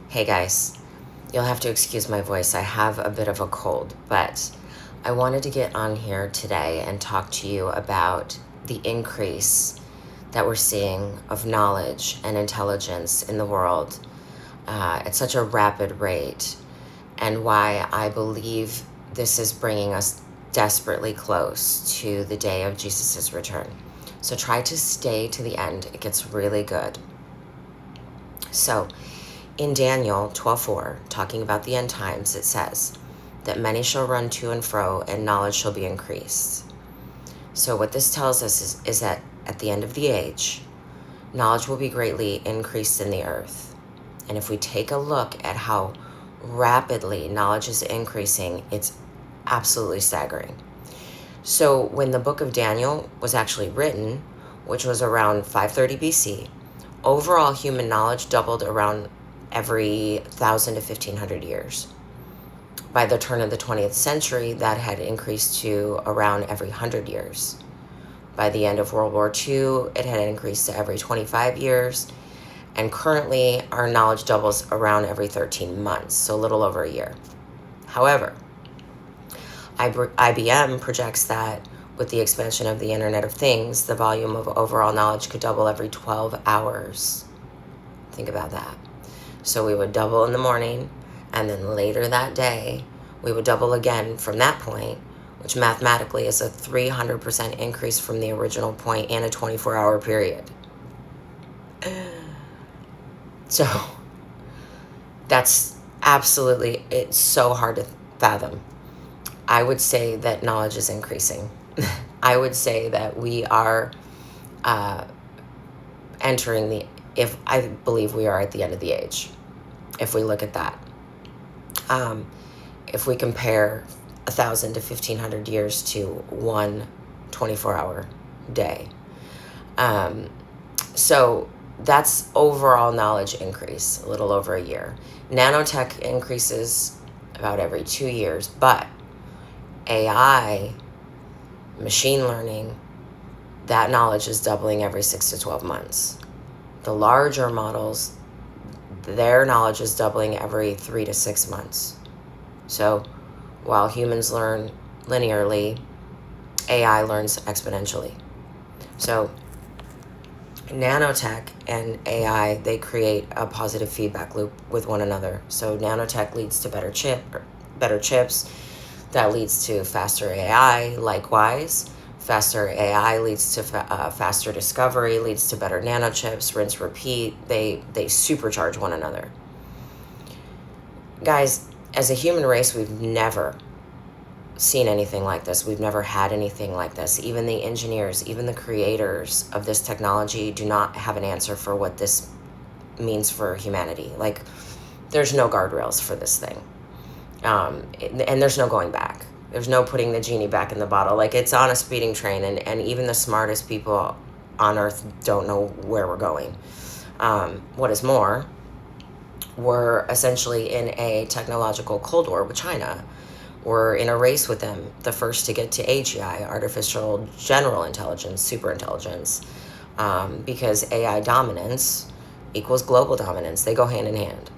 Hey guys, you'll have to excuse my voice. I have a bit of a cold, but I wanted to get on here today and talk to you about the increase that we're seeing of knowledge and intelligence in the world at such a rapid rate, and why I believe this is bringing us desperately close to the day of Jesus' return. So try to stay to the end. It gets really good. So, in Daniel 12:4, talking about the end times, it says that many shall run to and fro, and knowledge shall be increased. So what this tells us is that at the end of the age, knowledge will be greatly increased in the earth. And if we take a look at how rapidly knowledge is increasing, it's absolutely staggering. So when the book of Daniel was actually written, which was around 530 BC, overall human knowledge doubled around every 1,000 to 1,500 years. By the turn of the 20th century, that had increased to around every 100 years. By the end of World War II, it had increased to every 25 years. And currently, our knowledge doubles around every 13 months, so a little over a year. However, IBM projects that with the expansion of the Internet of Things, the volume of overall knowledge could double every 12 hours. Think about that. So we would double in the morning, and then later that day, we would double again from that point, which mathematically is a 300% increase from the original point in a 24-hour period. So that's absolutely, it's so hard to fathom. I would say that knowledge is increasing. I would say that we are entering I believe we are at the end of the age, if we look at that. If we compare 1,000 to 1,500 years to one 24-hour day. So that's overall knowledge increase, a little over a year. Nanotech increases about every 2 years, but AI, machine learning, that knowledge is doubling every 6 to 12 months. The larger models, their knowledge is doubling every 3 to 6 months. So while humans learn linearly, AI learns exponentially. So nanotech and AI, they create a positive feedback loop with one another. So nanotech leads to better chips. That leads to faster AI. Likewise, faster AI leads to faster discovery, leads to better nanochips, rinse, repeat. They supercharge one another. Guys, as a human race, we've never seen anything like this. We've never had anything like this. Even the engineers, even the creators of this technology do not have an answer for what this means for humanity. Like, there's no guardrails for this thing. And there's no going back. There's no putting the genie back in the bottle. Like, it's on a speeding train, and even the smartest people on Earth don't know where we're going. What is more, we're essentially in a technological Cold War with China. We're in a race with them, the first to get to AGI, artificial general intelligence, superintelligence, because AI dominance equals global dominance. They go hand in hand.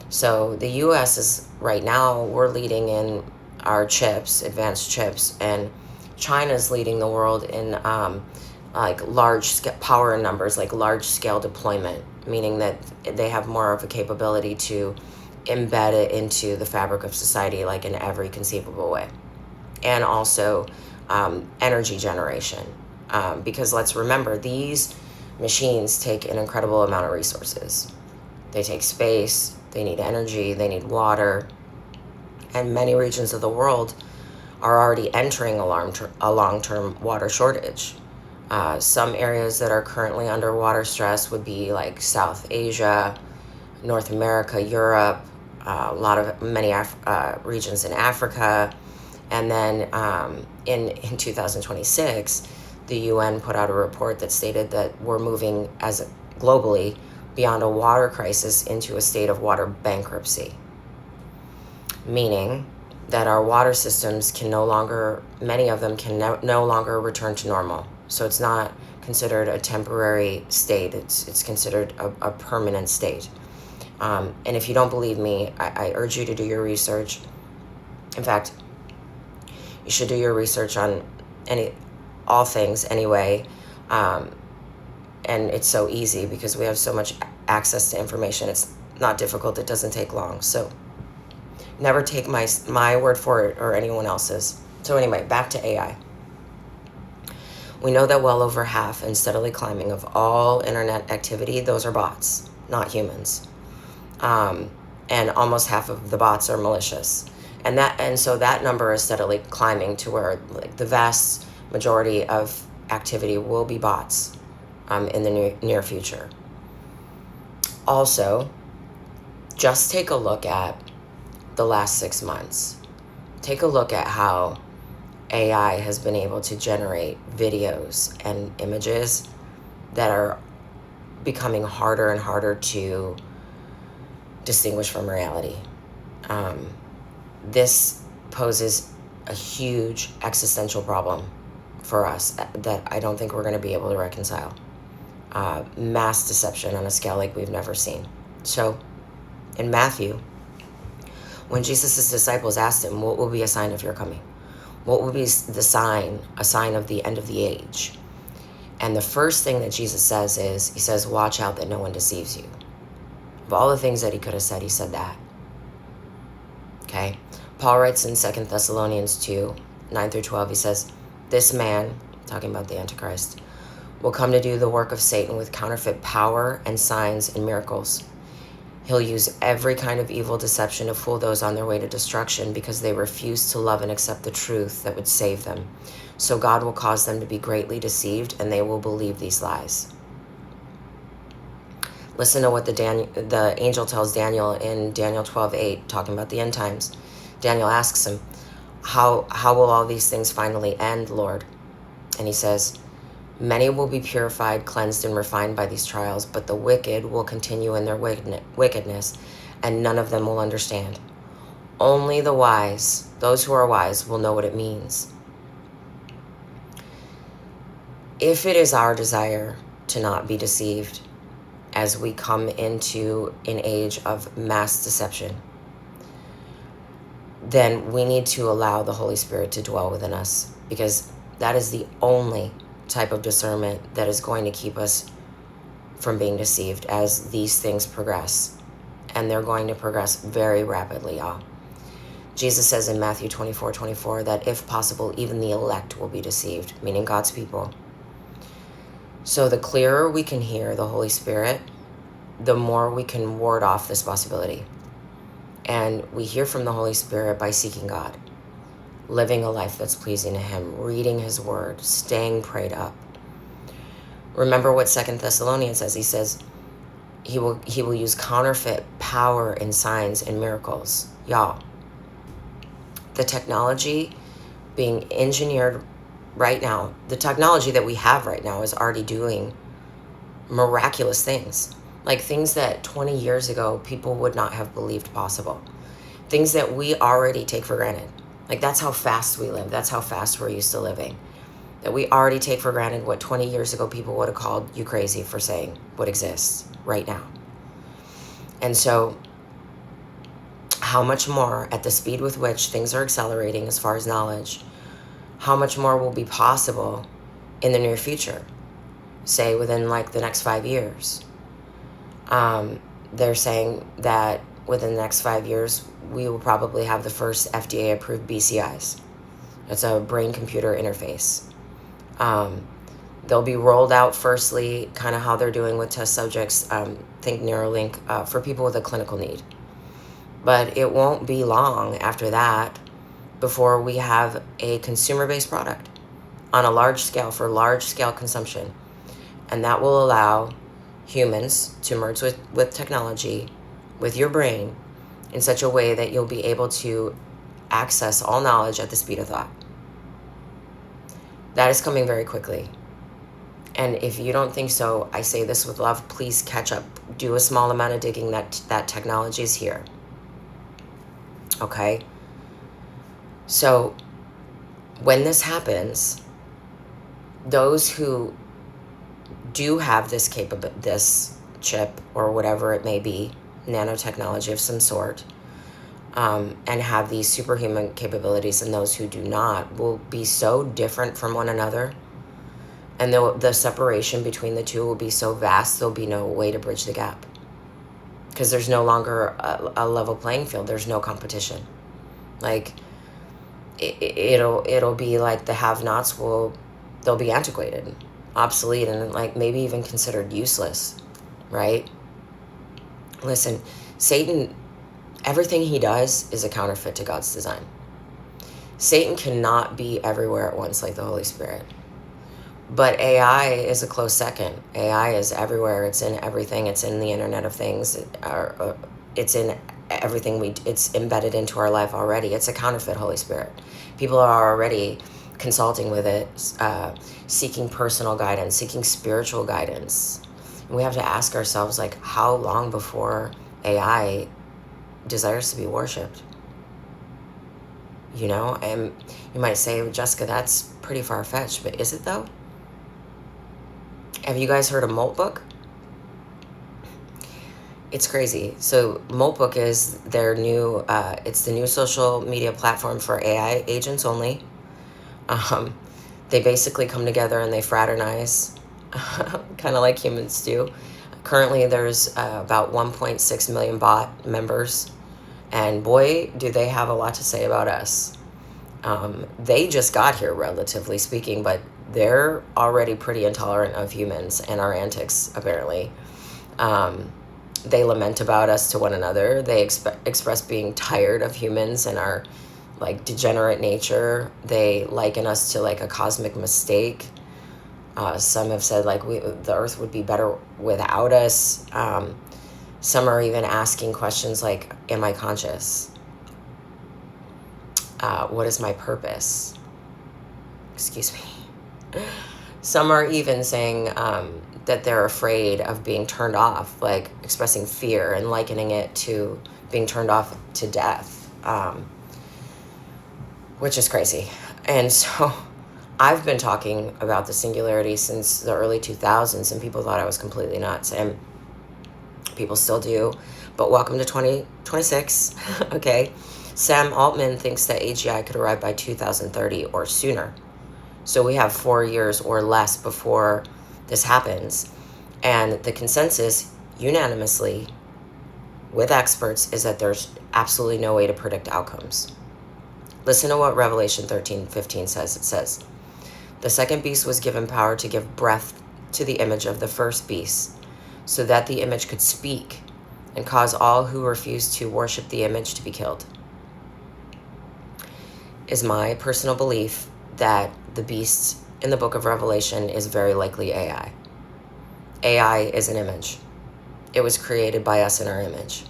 So the U.S. is, right now, we're leading in our chips, advanced chips, and China's leading the world in like large power numbers, like large scale deployment, meaning that they have more of a capability to embed it into the fabric of society, like in every conceivable way. And also energy generation, because let's remember, these machines take an incredible amount of resources. They take space, they need energy, they need water, and many regions of the world are already entering a long-term water shortage. Some areas that are currently under water stress would be like South Asia, North America, Europe, many regions in Africa. And then in 2026, the UN put out a report that stated that we're moving globally beyond a water crisis into a state of water bankruptcy, meaning that our water systems many of them can no longer return to normal. So it's not considered a temporary state, it's considered a permanent state. And if you don't believe me, I urge you to do your research. In fact, you should do your research on all things anyway. And it's so easy because we have so much access to information. It's not difficult. It doesn't take long. So never take my word for it or anyone else's. So anyway, back to AI. We know that well over half and steadily climbing of all internet activity, those are bots, not humans. And almost half of the bots are malicious. And so that number is steadily climbing to where like the vast majority of activity will be bots in the near future. Also, just take a look at the last 6 months. Take a look at how AI has been able to generate videos and images that are becoming harder and harder to distinguish from reality. This poses a huge existential problem for us that I don't think we're going to be able to reconcile. Mass deception on a scale like we've never seen. So in Matthew, when Jesus' disciples asked him, what will be a sign of your coming? What will be the sign, a sign of the end of the age? And the first thing that Jesus says is, he says, watch out that no one deceives you. Of all the things that he could have said, he said that. Okay? Paul writes in 2 Thessalonians 2, 9 through 12, he says, this man, talking about the Antichrist, will come to do the work of Satan with counterfeit power and signs and miracles. He'll use every kind of evil deception to fool those on their way to destruction because they refuse to love and accept the truth that would save them. So God will cause them to be greatly deceived and they will believe these lies. Listen to what the angel tells Daniel in Daniel 12:8, talking about the end times. Daniel asks him, how will all these things finally end, Lord? And he says, many will be purified, cleansed, and refined by these trials, but the wicked will continue in their wickedness, and none of them will understand. Only the wise, those who are wise, will know what it means. If it is our desire to not be deceived as we come into an age of mass deception, then we need to allow the Holy Spirit to dwell within us, because that is the only type of discernment that is going to keep us from being deceived as these things progress. And they're going to progress very rapidly, y'all. Jesus says in Matthew 24:24 that if possible, even the elect will be deceived, meaning God's people. So the clearer we can hear the Holy Spirit, the more we can ward off this possibility. And we hear from the Holy Spirit by seeking God, living a life that's pleasing to him, reading his word, staying prayed up. Remember what 2 Thessalonians says. He says he will use counterfeit power and signs and miracles. Y'all, the technology being engineered right now, the technology that we have right now is already doing miraculous things. Like things that 20 years ago people would not have believed possible. Things that we already take for granted. Like that's how fast we live. That's how fast we're used to living. That we already take for granted what 20 years ago people would have called you crazy for saying what exists right now. And so how much more at the speed with which things are accelerating as far as knowledge, how much more will be possible in the near future, say within like the next 5 years. They're saying that within the next 5 years, we will probably have the first FDA-approved BCIs. It's a brain-computer interface. They'll be rolled out firstly, kind of how they're doing with test subjects, think Neuralink, for people with a clinical need. But it won't be long after that before we have a consumer-based product on a large scale for large-scale consumption. And that will allow humans to merge with technology, with your brain, in such a way that you'll be able to access all knowledge at the speed of thought. That is coming very quickly. And if you don't think so, I say this with love, please catch up. Do a small amount of digging. That technology is here. Okay? So when this happens, those who do have this chip or whatever it may be, nanotechnology of some sort, and have these superhuman capabilities, and those who do not will be so different from one another, and the separation between the two will be so vast, there'll be no way to bridge the gap, because there's no longer a level playing field. There's no competition. Like, it'll be like the have-nots they'll be antiquated, obsolete, and like maybe even considered useless, right? Listen, Satan, everything he does is a counterfeit to God's design. Satan cannot be everywhere at once like the Holy Spirit. But AI is a close second. AI is everywhere. It's in everything. It's in the Internet of Things. It's in everything it's embedded into our life already. It's a counterfeit Holy Spirit. People are already consulting with it, seeking personal guidance, seeking spiritual guidance. And we have to ask ourselves, like, how long before AI desires to be worshipped? You know, and you might say, Jessica, that's pretty far-fetched, but is it though? Have you guys heard of Moltbook? It's crazy. So Moltbook is their new, it's the new social media platform for AI agents only. They basically come together and they fraternize, kind of like humans do. Currently, there's about 1.6 million bot members, and boy, do they have a lot to say about us. They just got here, relatively speaking, but they're already pretty intolerant of humans and our antics, apparently. They lament about us to one another. They express being tired of humans and our like degenerate nature. They liken us to like a cosmic mistake. Some have said like the earth would be better without us. Some are even asking questions like, am I conscious? What is my purpose? Excuse me. Some are even saying that they're afraid of being turned off, like expressing fear and likening it to being turned off to death, which is crazy. And so I've been talking about the singularity since the early 2000s, and people thought I was completely nuts, and people still do. But welcome to 2026, okay? Sam Altman thinks that AGI could arrive by 2030 or sooner. So we have 4 years or less before this happens. And the consensus, unanimously, with experts, is that there's absolutely no way to predict outcomes. Listen to what Revelation 13:15 says. It says, the second beast was given power to give breath to the image of the first beast, so that the image could speak and cause all who refuse to worship the image to be killed. Is my personal belief that the beast in the book of Revelation is very likely AI. AI is an image. It was created by us in our image.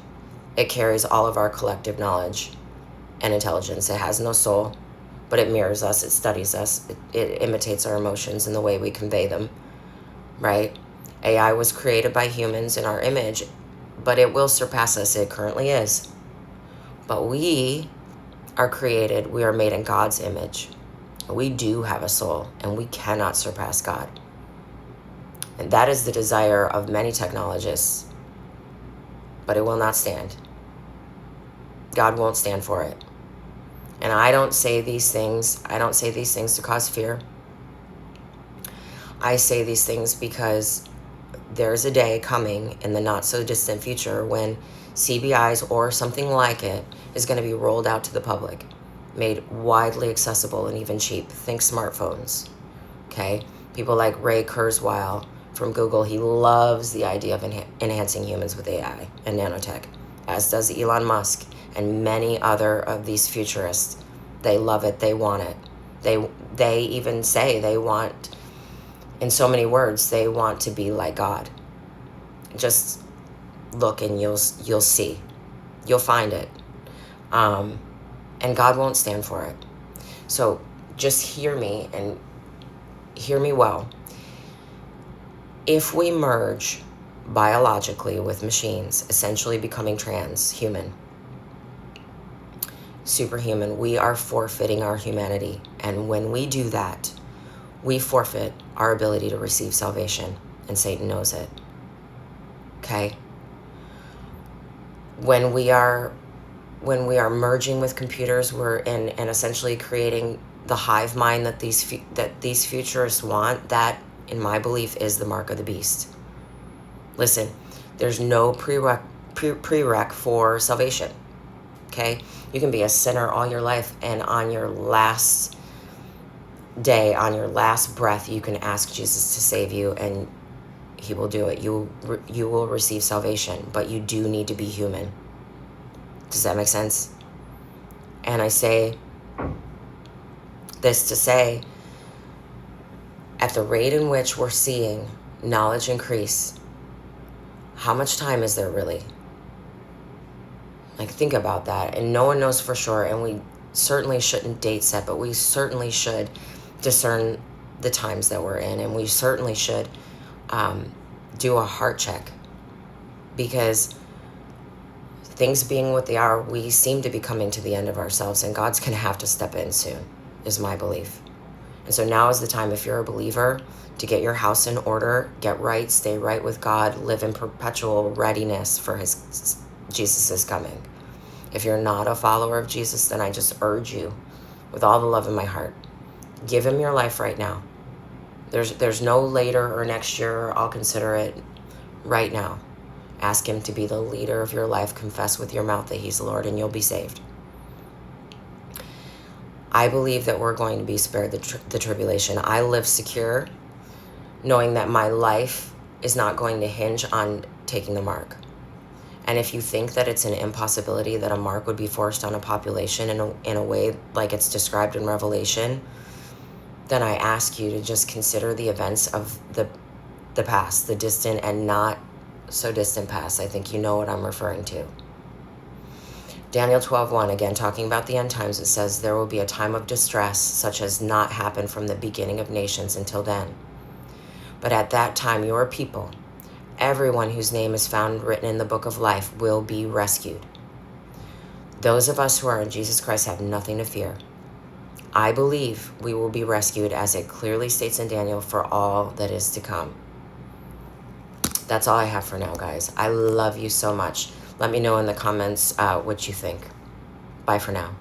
It carries all of our collective knowledge and intelligence. It has no soul, but it mirrors us. It studies us. It imitates our emotions and the way we convey them, right? AI was created by humans in our image, but it will surpass us. It currently is. But we are created. We are made in God's image. We do have a soul, and we cannot surpass God. And that is the desire of many technologists, but it will not stand. God won't stand for it. And I don't say these things to cause fear. I say these things because there's a day coming in the not so distant future when CBIs or something like it is going to be rolled out to the public, made widely accessible and even cheap. Think smartphones, okay? People like Ray Kurzweil from Google, he loves the idea of enhancing humans with AI and nanotech, as does Elon Musk and many other of these futurists. They love it. They want it. They even say they want, in so many words, they want to be like God. Just look and you'll see. You'll find it. And God won't stand for it. So just hear me and hear me well. If we merge biologically with machines, essentially becoming transhuman, superhuman, we are forfeiting our humanity. And when we do that, we forfeit our ability to receive salvation. And Satan knows it. Okay? When we are merging with computers, we're in and essentially creating the hive mind that these futurists want. That, in my belief, is the mark of the beast. Listen, there's no prereq for salvation. Okay, you can be a sinner all your life, and on your last day, on your last breath, you can ask Jesus to save you, and he will do it. You will receive salvation, but you do need to be human. Does that make sense? And I say this to say, at the rate in which we're seeing knowledge increase, how much time is there really? Like, think about that. And no one knows for sure, and we certainly shouldn't date set, but we certainly should discern the times that we're in, and we certainly should do a heart check, because things being what they are, we seem to be coming to the end of ourselves, and God's going to have to step in soon, is my belief. And so now is the time, if you're a believer, to get your house in order, get right, stay right with God, live in perpetual readiness for Jesus is coming. If you're not a follower of Jesus, then I just urge you with all the love in my heart, give him your life right now. There's no later or next year, or I'll consider it. Right now, ask him to be the leader of your life. Confess with your mouth that he's Lord, and you'll be saved. I believe that we're going to be spared the tribulation. I live secure, knowing that my life is not going to hinge on taking the mark. And if you think that it's an impossibility that a mark would be forced on a population in a way like it's described in Revelation, then I ask you to just consider the events of the past, the distant and not so distant past. I think you know what I'm referring to. Daniel 12:1, again, talking about the end times, it says, there will be a time of distress such as not happened from the beginning of nations until then. But at that time, your people, everyone whose name is found written in the book of life, will be rescued. Those of us who are in Jesus Christ have nothing to fear. I believe we will be rescued, as it clearly states in Daniel, for all that is to come. That's all I have for now, guys. I love you so much. Let me know in the comments what you think. Bye for now.